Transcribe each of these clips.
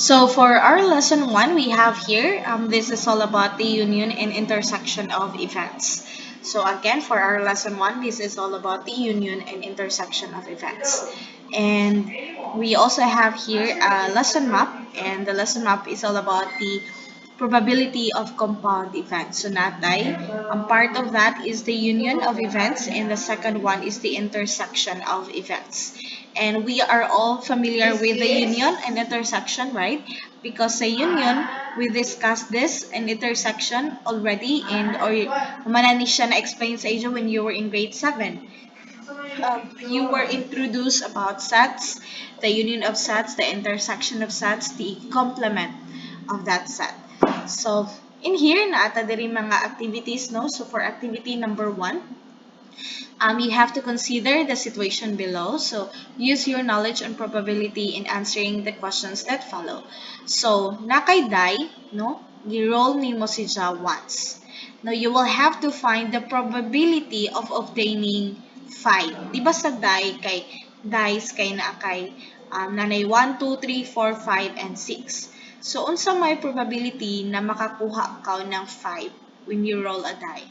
So for our lesson one, we have here, this is all about the union and intersection of events. So again, for our lesson one, this is all about the union and intersection of events. And we also have here a lesson map, and the lesson map is all about the probability of compound events. So natay, part of that is the union of events, and the second one is the intersection of events. And we are all familiar with the union and intersection, right? Because the union, we discussed this and intersection already, and or manani siya na explain sa inyo when you were in grade 7. You were introduced about sets, the union of sets, the intersection of sets, the complement of that set. So, in here, naata diri mga activities, no? So, for activity number 1, you have to consider the situation below. So, use your knowledge and probability in answering the questions that follow. So, nakay die, no? Gi-roll nimo si Ja once. Now, you will have to find the probability of obtaining 5. Di ba sa die kay dice kay na kay nanay 1, 2, 3, 4, 5, and 6. So, unsa may probability na makakuha ka ng 5 when you roll a die?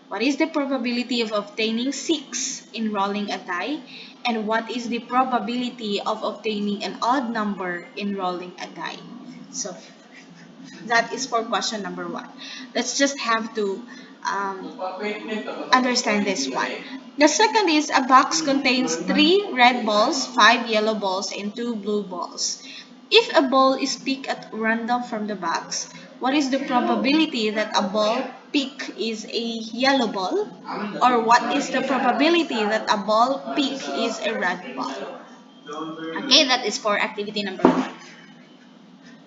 What is the probability of obtaining 6 in rolling a die? And what is the probability of obtaining an odd number in rolling a die? So, that is for question number 1. Let's just have to understand this one. The second is a box contains 3 red balls, 5 yellow balls, and 2 blue balls. If a ball is picked at random from the box, what is the probability that a ball picked is a yellow ball? Or what is the probability that a ball picked is a red ball? Okay, that is for activity number 1.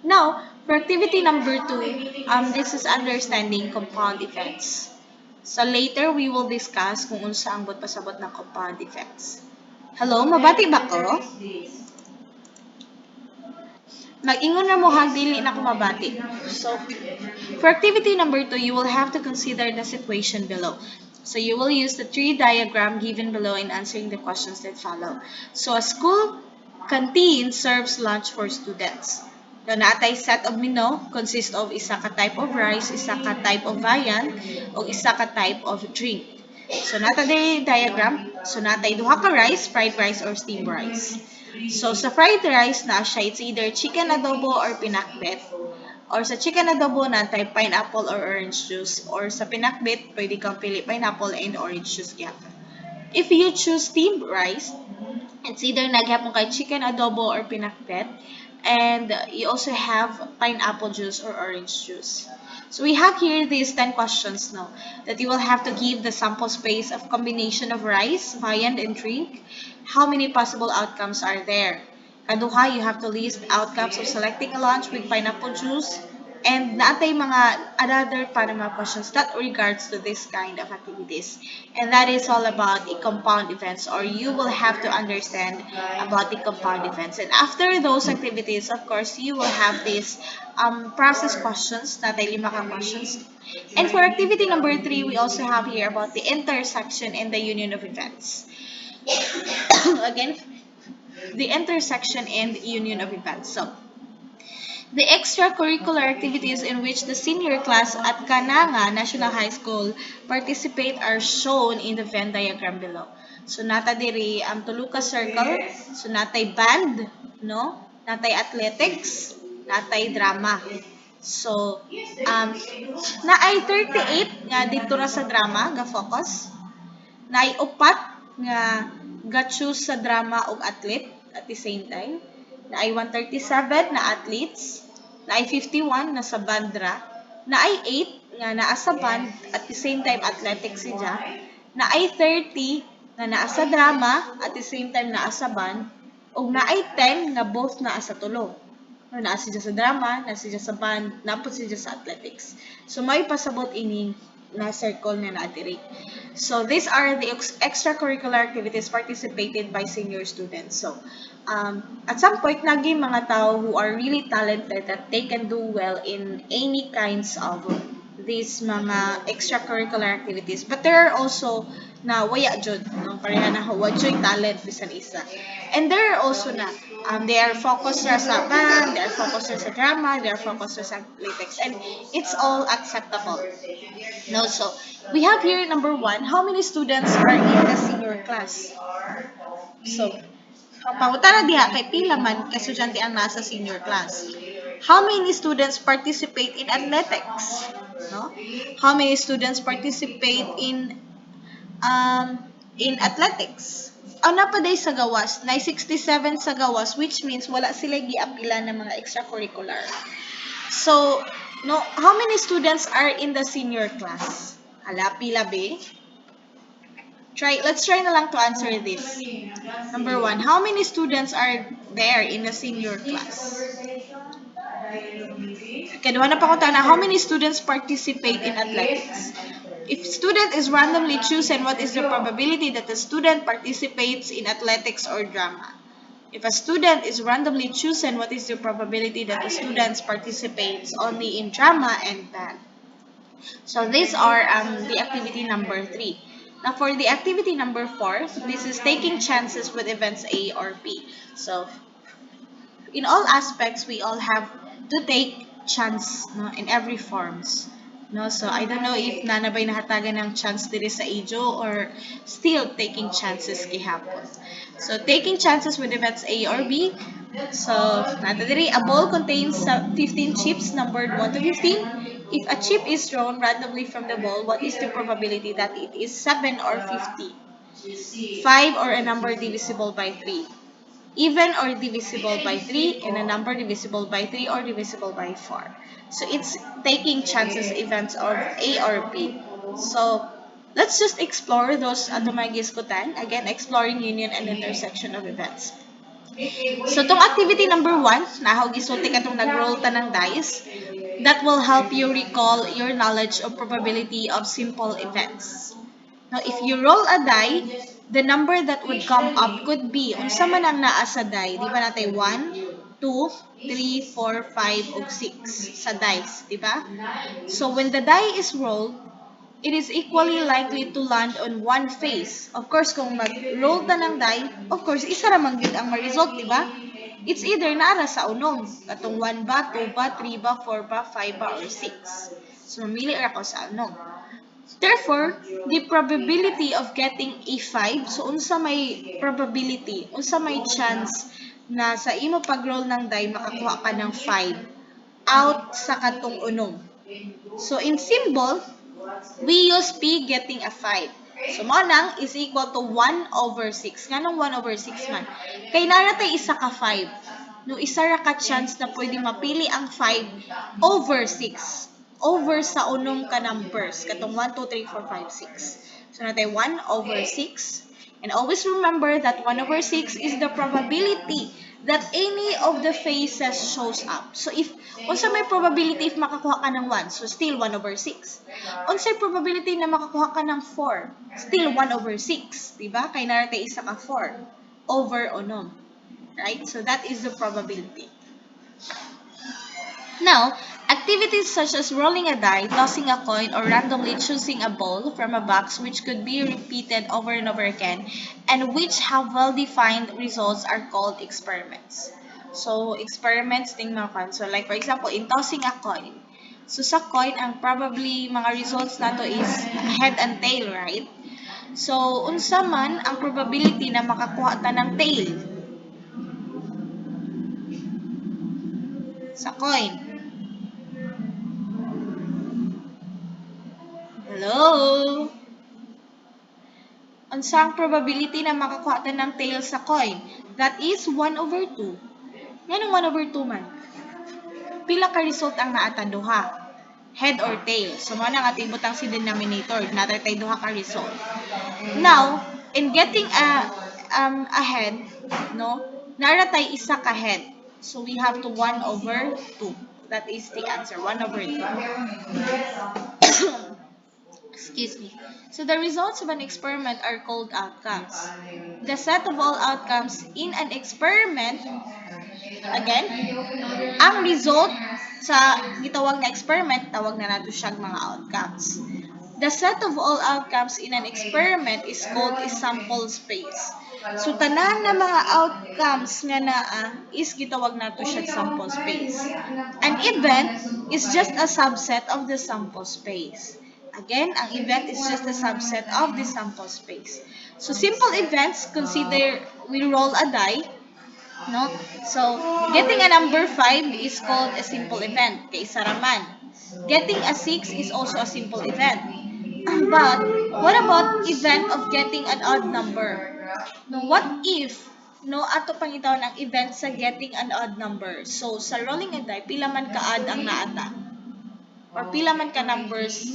Now, for activity number 2, this is understanding compound effects. So later, we will discuss kung unsa ang pasabot ng compound effects. Hello, mabati ba ko? Mag-ingon na mo hang dili na ko mabati. So, for activity number 2, you will have to consider the situation below. So you will use the tree diagram given below in answering the questions that follow. So a school canteen serves lunch for students. The natay set of menu consists of isa ka type of rice, isa ka type of viand, o isa ka type of drink. So natay diagram, so natay duha ka rice, fried rice, or steamed rice. So sa fried rice na siya, it's either chicken adobo or pinakbet. Or sa chicken adobo natay pineapple or orange juice. Or sa pinakbet, pwede kang pili pineapple and orange juice gyapon. If you choose steamed rice, it's either nagyapon kay chicken adobo or pinakbet. And you also have pineapple juice or orange juice. So we have here these 10 questions now that you will have to give the sample space of combination of rice, viand, and drink. How many possible outcomes are there? Kaduha, you have to list outcomes of selecting a lunch with pineapple juice. And naatay mga another pa mga questions that regards to this kind of activities. And that is all about the compound events, or you will have to understand about the compound events. And after those activities, of course, you will have these process questions, natay lima ka questions. And for activity number 3, we also have here about the intersection and the union of events. Again, the intersection and union of events. So, the extracurricular activities in which the senior class at Kananga National High School participate are shown in the Venn diagram below. So nata diri ang tulo ka circle, so natay band, no? Natay athletics, natay drama. So naay 38 nga dito ra sa drama ga focus. Naay upat nga ga-choose sa drama ug athlete at the same time. Naay 137 na athletes, naay 51 na sa bandra, naay 8 nga naa sa band at the same time athletics siya, naay 30 nga naa sa drama at the same time naa sa band, ug naay 10 nga both naa sa tulo. No, naa siya sa drama, naa siya sa band, napod siya sa athletics. So may pasabot ining na circle na naadiri. So these are the extracurricular activities participated by senior students. So at some point, nagi mga tao who are really talented that they can do well in any kinds of these mga extracurricular activities. But there are also na waya jud, no? Pareha na what joy talent bisan isa. And there are also na they are focused ra sa band, they are focused ra sa drama, they are focused ra sa athletics, and it's all acceptable. No, so we have here number one. How many students are in the senior class? So, panguta na diha kay pila man kay estudyante ang nasa senior class. How many students participate in athletics? No? How many students participate in athletics? Ang napaday sa gawas, na 67 sa gawas, which means wala sila giapila ng mga extracurricular. So, no, how many students are in the senior class? Hala, pila be? Let's try na lang to answer this. Number one, how many students are there in the senior class? Okay, duha na pa ko na, how many students participate in athletics? If student is randomly chosen, what is the probability that the student participates in athletics or drama? If a student is randomly chosen, what is the probability that the student participates only in drama and band? So these are the activity number 3. Now for the activity number 4, this is taking chances with events A or B. So in all aspects, we all have to take chance, no, in every forms. No, so I don't know if nanabay nahatagan ng chance diri sa Ajo or still taking chances gihapon. So taking chances with events A or B. So nata diri a ball contains 15 chips numbered 1 to 15. If a chip is thrown randomly from the ball, what is the probability that it is 7 or 50? 5 or a number divisible by 3? Even or divisible by 3, and a number divisible by 3 or divisible by 4. So it's taking chances events of A or B. So let's just explore those atomagiskutan. Again, exploring union and intersection of events. So itong activity number 1, nahaw gisulti ka itong nag-roll ta ng dice, that will help you recall your knowledge of probability of simple events. Now, if you roll a die, the number that would come up could be, unsa man ang naa sa die, di ba natin 1, 2, 3, 4, 5, o 6 sa dice, di ba? So, when the die is rolled, it is equally likely to land on one face. Of course, kung mag-roll ta ng die, of course, isa ramang yun ang ma-result, di ba? It's either naara sa unom, katong 1 ba, 2 ba, 3 ba, 4 ba, 5 ba, or 6. So, mamili ako sa unom. Therefore, the probability of getting a 5, so unsa may probability, unsa may chance na sa imo pag-roll ng die makakuha ka ng 5 out sa katong unom. So in symbol, we use P getting a 5. So manang is equal to 1 over 6. Nganong 1 over 6 man? Kay naratay isa ka 5. No, isa ra ka chance na pwede mapili ang 5 over 6. Over sa unong ka numbers. Katong 1, 2, 3, 4, 5, 6. So natay 1 over 6. And always remember that 1 over 6 is the probability that any of the faces shows up. So if, unsa may probability if makakuha ka ng 1? So still 1 over 6. Unsay probability na makakuha ka ng 4? Still 1 over 6. Diba? Kay naratay isa ka 4 over unom. Right? So that is the probability. Now, activities such as rolling a die, tossing a coin, or randomly choosing a ball from a box which could be repeated over and over again and which have well-defined results are called experiments. So, experiments ting mga kan. So, like for example, in tossing a coin. So, sa coin, ang probably mga results nato is head and tail, right? So, unsa man ang probability na makakuha ta ng tail sa coin? Hello? Unsa ang probability na makakuha ta ng tail sa coin? That is 1 over 2. Nganong 1 over 2 man? Pila ka result ang naata duha? Head or tail. So, mo na nga tibutang si denominator. Natatay duha ka result. Now, in getting a head, no, naratay isa ka head. So, we have to 1 over 2. That is the answer. 1 over 2. Excuse me. So the results of an experiment are called outcomes. The set of all outcomes in an experiment, again, ang result sa gitawag na experiment, tawag na nato siyang mga outcomes. The set of all outcomes in an experiment is called a sample space. So tanan na mga outcomes nga naa is gitawag nato siya sample space. An event is just a subset of the sample space. Again, ang event is just a subset of the sample space. So simple events, consider we roll a die, no? So getting a number 5 is called a simple event, kay Saraman. Getting a 6 is also a simple event. But what about event of getting an odd number? No, what if no ato pangitawon ang event sa getting an odd number? So sa rolling a die, pila man ka odd ang naata? Or pila man ka numbers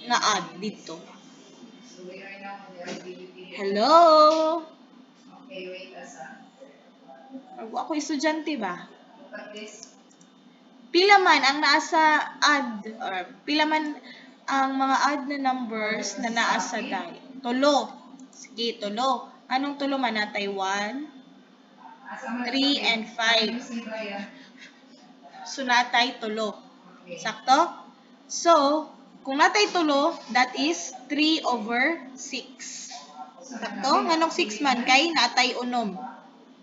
nga odd dito? Hello? Ako estudyante ba? Pila man ang nasa odd or pila man ang mga odd na numbers na naa sa die? Tulo. Sige, tulo. Anong tulo man natay? 1, 3, and 5. So, natay tulo. Sakto? So, kung natay tulo, that is 3 over 6. Sakto? Nganong 6 man kay natay unom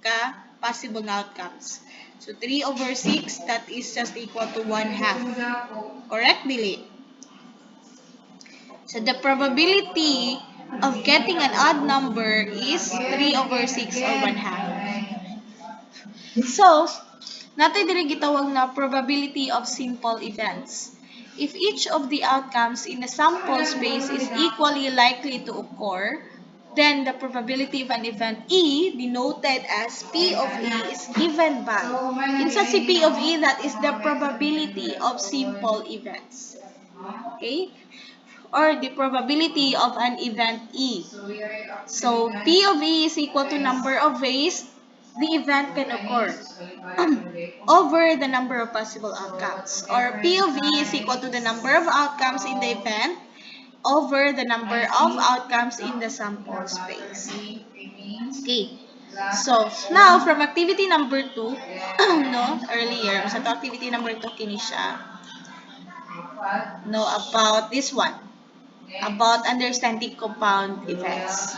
ka possible na outcomes. So, 3 over 6, that is just equal to 1 half. Correct, Dili? So, the probability of getting an odd number is 3 over 6 or 1 half. So, natay diri gitawag na probability of simple events. If each of the outcomes in the sample space is equally likely to occur, then the probability of an event E, denoted as P of E, is given by. Insa si P of E, that is the probability of simple events. Okay? Or the probability of an event E. So, P of E is equal to number of ways the event can occur over the number of possible outcomes. Or P of E is equal to the number of outcomes in the event over the number of outcomes in the sample space. Okay. So, now, from activity number 2, no, earlier, sa activity number 2, kini siya, no, about this one, about understanding compound events.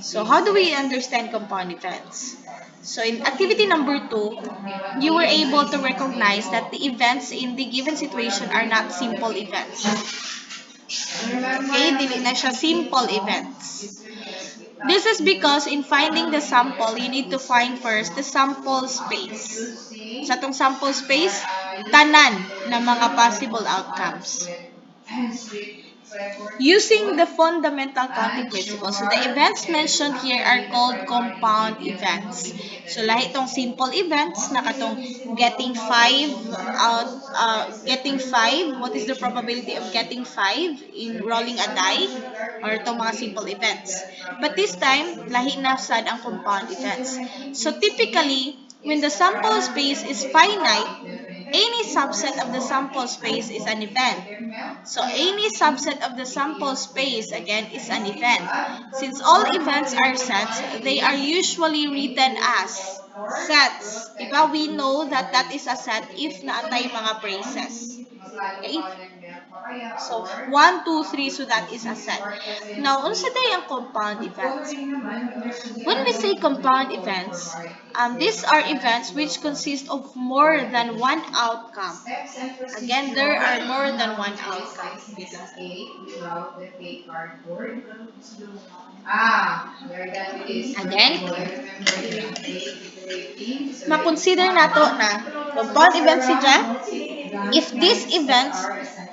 So, how do we understand compound events? So, in activity number 2, you were able to recognize that the events in the given situation are not simple events. Okay, dili na siya simple events. This is because in finding the sample, you need to find first the sample space. Sa itong sample space, tanan na mga possible outcomes. Using the fundamental counting principle. So the events mentioned here are called compound events. So lahi itong simple events, nakatong getting 5 out, getting 5, what is the probability of getting 5 in rolling a die? Or itong mga simple events. But this time, lahi na sad ang compound events. So typically, when the sample space is finite, any subset of the sample space is an event. So any subset of the sample space, again, is an event. Since all events are sets, they are usually written as sets. Diba? We know that that is a set if naatay mga braces. Okay? So, 1, 2, 3, so that is a set. Now, unsa day ang compound events? When we say compound events, these are events which consist of more than one outcome. Again, there are more than one outcome. Again, makonsider nato na compound events siya if these events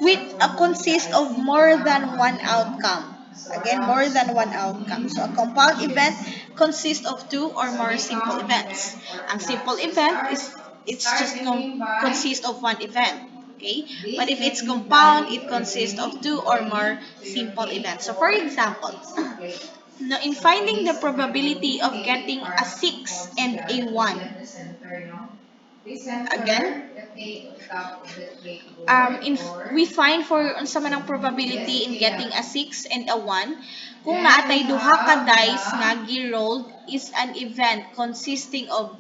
which consist of more than one outcome. Again, more than one outcome. So, a compound event consists of two or more simple events. Ang simple event is it's just consists of one event. Okay? But if it's compound, it consists of two or more simple events. So, for example, now in finding the probability of getting a 6 and a 1, again, in, we find for unsa man ang probability in getting a 6 and a 1, kung naatay duha ka dice nga gi-rolled is an event consisting of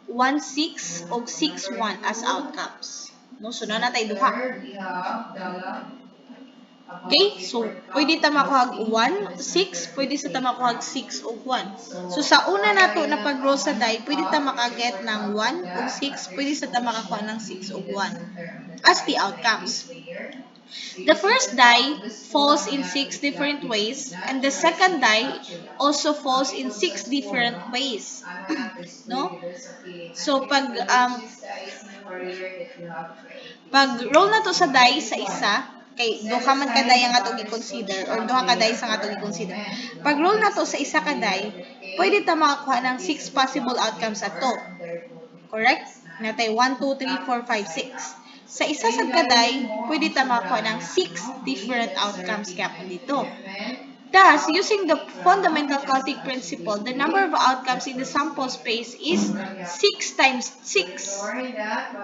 1, 6 o 6, 1 as outcomes. No, so na natay duha. Okay? So, pwede ta makuhag 1, 6, pwede sa ta makuhag 6 o 1. So, sa una nato na pag-roll sa die, pwede ta makaget ng 1 o 6, pwede sa ta makakuha ng 6 o 1 as the outcomes. The first die falls in 6 different ways, and the second die also falls in 6 different ways. No? So, pag roll na to sa die sa isa, kay duha man ka die nga to gi-consider or duha ka die sa nga to gi-consider. Pag roll na to sa isa ka die, pwede ta makakuha ng 6 possible outcomes ato. Correct? Natay 1, 2, 3, 4, 5, 6. Sa isa sa kaday, pwede ta makakuha ng 6 different outcomes kaya po dito. Thus, using the fundamental counting principle, the number of outcomes in the sample space is 6 times 6.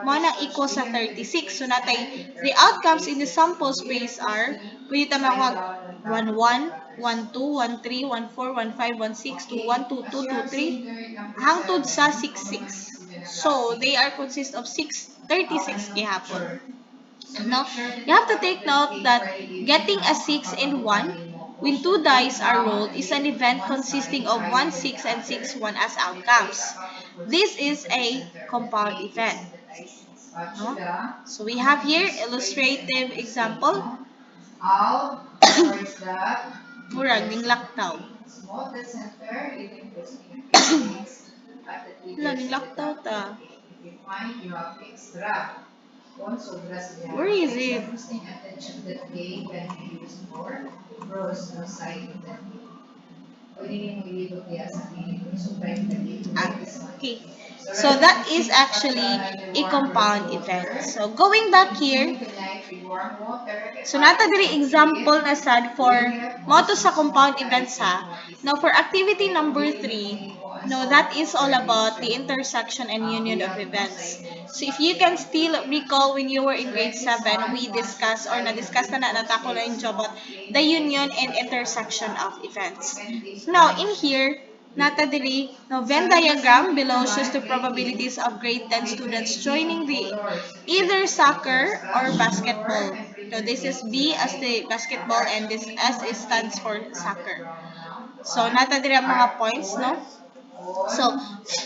Mo na equal sa 36. So, natay the outcomes in the sample space are, pwede ta makuha 1, 1, 1, 2, 1, 3, 1, 4, 1, 5, 1, 6, 2, 1, 2, 2, 2, 3, hangtod sa 6, 6. So, they are consist of 6, 36 gihapon. No? You have to take note that getting a 6 and 1 when two dice are rolled is an event consisting of 1, 6 and 6, 1 as outcomes. This is a compound event. No? So we have here illustrative example. Murag ning laktaw. Wala ning laktaw ta. Where is it? Ah, okay. So that is actually a compound event. So going back here, so nata diri example na sad for moto sa compound events ha. Now for activity number 3, no, that is all about the intersection and union of events. So if you can still recall when you were in grade 7, we discussed or na-discuss na natako na yung about the union and intersection of events. Now in here, nata diri, no, Venn diagram below shows the probabilities of grade 10 students joining the either soccer or basketball. So this is B as the basketball and this S is stands for soccer. So nata diri ang mga points, no? So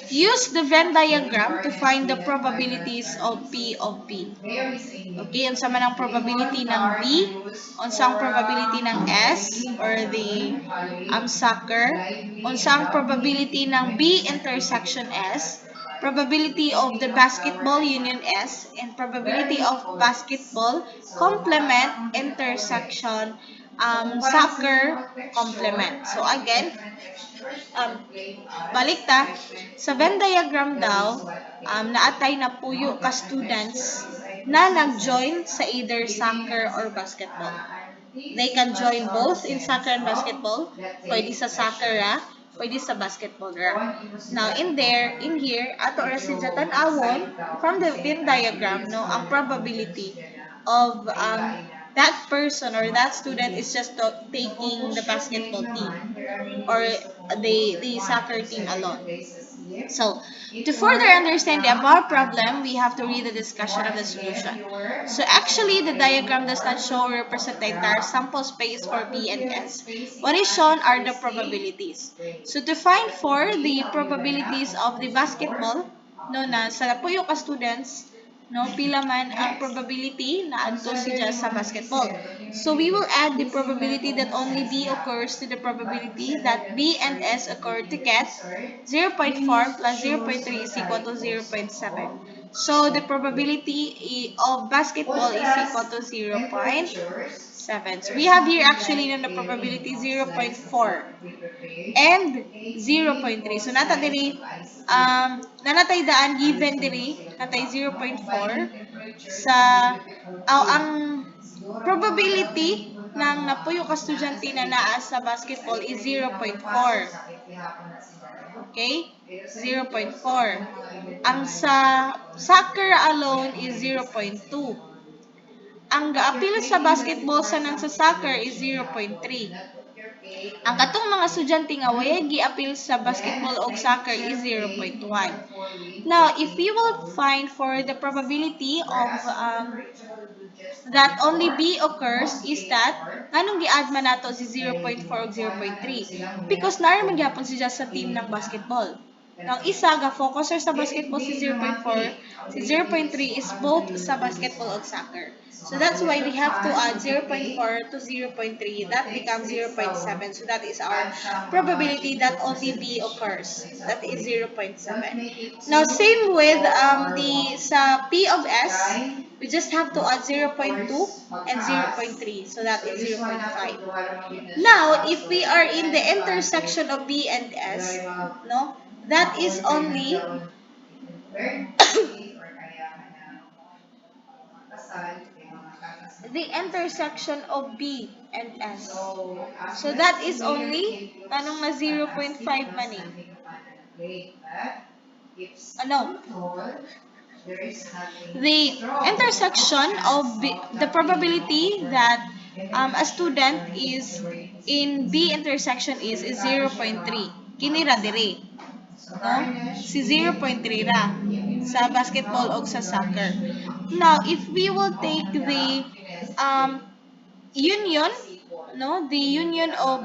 use the Venn diagram to find the probabilities of P of B. Okay, unsa man ang probability ng B, unsa ang probability ng S or the soccer, unsa ang probability ng B intersection S, probability of the basketball union S, and probability of basketball complement intersection soccer complement. So again, um, balik ta, sa Venn diagram daw, naatay na puyo ka students na nag-join sa either soccer or basketball. They can join both in soccer and basketball. Pwede sa soccer pwede sa basketball Now, in here, ato ra si Jatan Awon, from the Venn diagram, no, ang probability of that person or that student is just taking the basketball team or the soccer team alone. So, to further understand the above problem, we have to read the discussion of the solution. So, actually, the diagram does not show or represent the entire sample space for B and S. What is shown are the probabilities. So, to find for the probabilities of the basketball, no, na sa puyo ka students, no, pila man ang probability na adto siya sa basketball. So we will add the probability that only B occurs to the probability that B and S occur to get 0.4 plus 0.3 is equal to 0.7. So the probability of basketball is equal to 0.7. So we have here actually the probability 0.4 and 0.3. So nata diri nanatay daan given diri natay 0.4 sa ang probability ng napuyo ka estudyante na naa sa basketball is 0.4. Okay? 0.4. Ang sa soccer alone is 0.2. Ang gaapil sa basketball sa nang sa soccer is 0.3. Ang katong mga estudyante nga waya gi-appeal sa basketball o soccer is 0.1. Now, if we will find for the probability of that only B occurs is that nganong gi-add man nato si 0.4 o 0.3 because naara man gyapon siya sa team ng basketball. Ang isa ga focuser sa basketball si 0.4, si 0.3 is both sa basketball o soccer. So that's why we have to add 0.4 to 0.3. That becomes 0.7. So that is our probability that only B occurs. That is 0.7. Now same with the sa P of S, we just have to add 0.2 and 0.3. So that is 0.5. Now, if we are in the intersection of B and S, no, that is only the intersection of B and S. So that is only anong na 0.5 man eh. Ano? The intersection of the probability that a student is in B intersection is 0.3. Kini ra dire. No? Si 0.3 ra sa basketball o sa soccer. Now, if we will take the um, union, no, the union of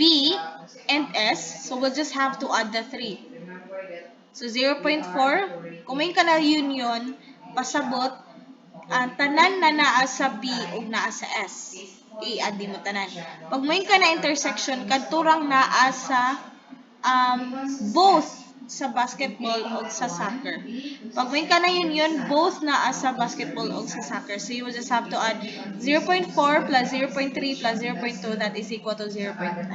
B and S, so we'll just have to add the 3. So 0.4, kung may ka na union, pasabot, ang tanan na naa sa B o naa sa S. I-add mo tanan. Pag may ka na intersection, kadturang naa sa both sa basketball o sa soccer. Pag may ka na union, both naa sa basketball o sa soccer. So you will just have to add 0.4 plus 0.3 plus 0.2, that is equal to 0.9.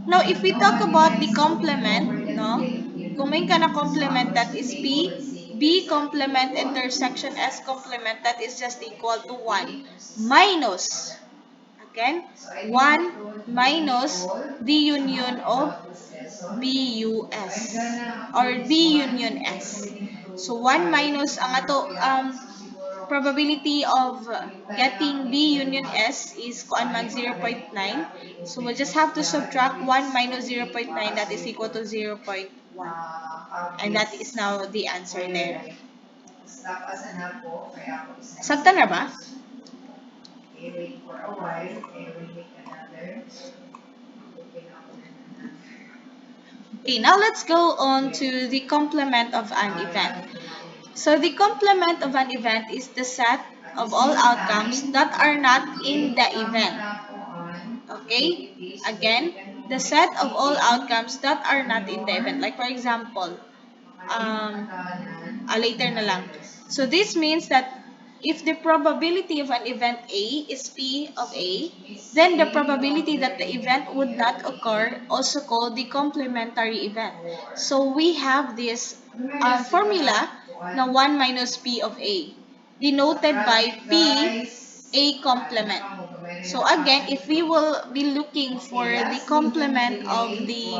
Now, if we talk about the complement, no? Kung may ka na complement, that is P. B complement intersection S complement, that is just equal to 1 minus, again, 1 minus the union of BUS or B union S. So, 1 minus ang ato probability of getting B union S is kuan man 0.9. So we just have to subtract 1 minus 0.9, that is equal to 0.1. And that is now the answer there. Sakta na ba? Okay, now let's go on to the complement of an event. So the complement of an event is the set of all outcomes that are not in the event. Okay? Again, the set of all outcomes that are not in the event. Like for example, later na lang. So this means that if the probability of an event A is P of A, then the probability that the event would not occur also called the complementary event. So we have this formula na 1 minus P of A, denoted by P A complement. So again, if we will be looking for the complement of the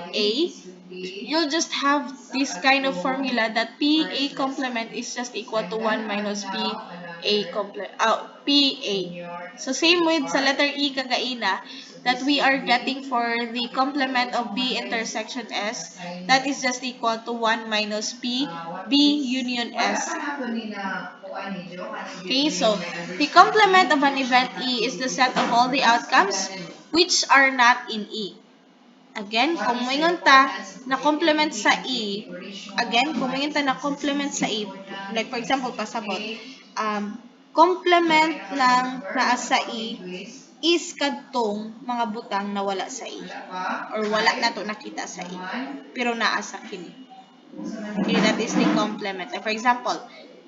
A, you'll just have this kind of formula that PA complement is just equal to 1 minus PA. So same with sa letter E kagaina, that we are getting for the complement of B intersection S, that is just equal to 1 minus B union S. Okay, so the complement of an event E is the set of all the outcomes which are not in E. Again, kung moingon ta na complement sa E, like for example, pasabot, complement ng naa sa E is kadtong mga butang na wala sa E. Or wala na to nakita sa E. Pero naa sa kini. Okay, that is the complement. Like for example,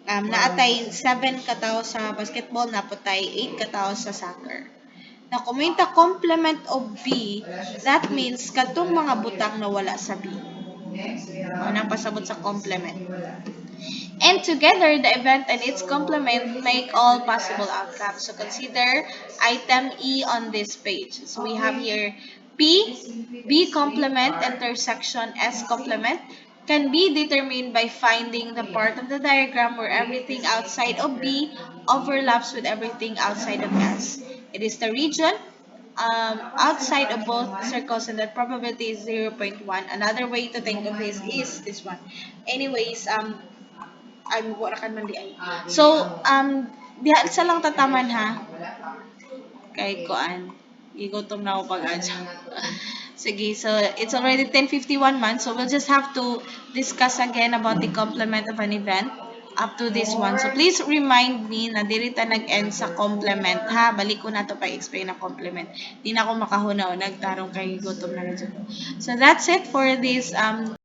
naatay 7 katao sa basketball, napotay 8 katao sa soccer. Na kuminta complement of B, that means katong mga butang na wala sa B. Nang pasabot sa complement. And together, the event and its complement make all possible outcomes. So consider item E on this page. So we have here P, B complement, intersection S complement. can be determined by finding the part of the diagram where everything outside of B overlaps with everything outside of S. It is the region outside of both circles, and that probability is 0.1. Another way to think of this is this one. Anyways, I'm wala kan man di ay. So, diha sa lang tataman ha. Kay koan. Gigutom na ako pag-adya. Sige, so it's already 10:51 man, so we'll just have to discuss again about the complement of an event up to this one. So please remind me na diri ta nag-end sa complement ha. Balik ko na to pa explain na complement. Di na ako makahunaw nagtarong kay gutom na radyo. So that's it for this